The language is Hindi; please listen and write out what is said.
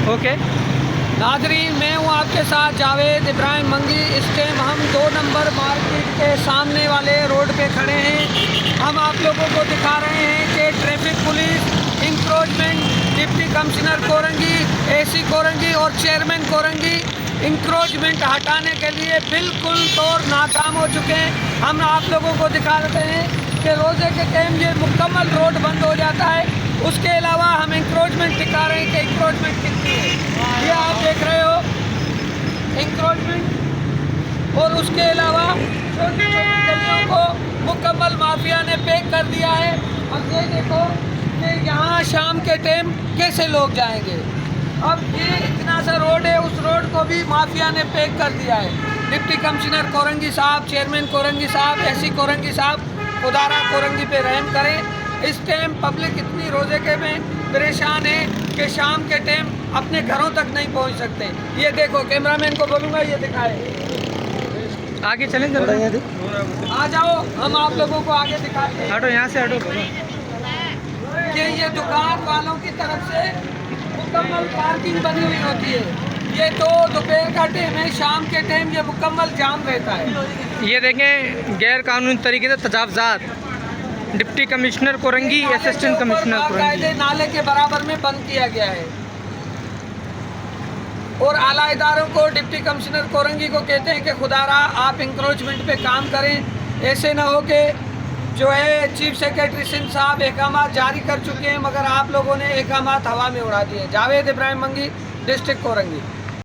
ओके। नाजरीन, मैं हूँ आपके साथ जावेद इब्राहिम मंगी। इस टाइम हम 2 नंबर मार्केट के सामने वाले रोड पे खड़े हैं। हम आप लोगों को दिखा रहे हैं कि traffic police, encroachment, deputy commissioner Korangi, AC Korangi और चेयरमैन कोरंगी इंक्रोचमेंट हटाने के लिए बिल्कुल तौर नाकाम हो चुके हैं। हम आप लोगों को दिखा रहे हैं कि रोज़े के टाइम ये मुकम्मल रोड बंद हो जाता है। उसके अलावा हम इंक्रोचमेंट दिखा रहे हैं कि इंक्रोचमेंट कितनी है। ये आप देख रहे हो इंक्रोचमेंट। और उसके अलावा छोटी छोटी गलियों को मुकम्मल माफिया ने पैक कर दिया है। अब ये देखो कि यहाँ शाम के टाइम कैसे लोग जाएंगे। अब ये इतना सा रोड है, उस रोड को भी माफिया ने पैक कर दिया है। डिप्टी कमिश्नर कोरंगी साहब, चेयरमैन कोरंगी साहब, एसी कोरंगी साहब, खुदारा कोरंगी पे रहम करें। इस टाइम पब्लिक इतनी रोज़े के में परेशान है कि शाम के टाइम अपने घरों तक नहीं पहुंच सकते। ये देखो, कैमरामैन को बोलूँगा ये दिखाए। आगे चलें जरा, आ जाओ, हम आप लोगों को आगे दिखाते हैं हटो यहाँ से, हटो। कि ये दुकान वालों की तरफ से मुकम्मल पार्किंग बनी हुई होती है। ये तो दोपहर का टाइम है, शाम के टाइम ये मुकम्मल जाम रहता है। ये देखें, गैर कानूनी तरीके से तजावजात, deputy commissioner Korangi, assistant commissioner Korangi. नाले के बराबर में बंद किया गया है। और आला इदारों को, डिप्टी कमिश्नर कोरंगी को कहते हैं कि खुदारा आप इंक्रोचमेंट पे काम करें। ऐसे ना हो कि जो है चीफ सेक्रेटरी सिंध साहब अहकामात जारी कर चुके हैं, मगर आप लोगों ने अहकामात हवा में उड़ा दिए। जावेद इब्राहिम मंगी, डिस्ट्रिक्ट कोरंगी।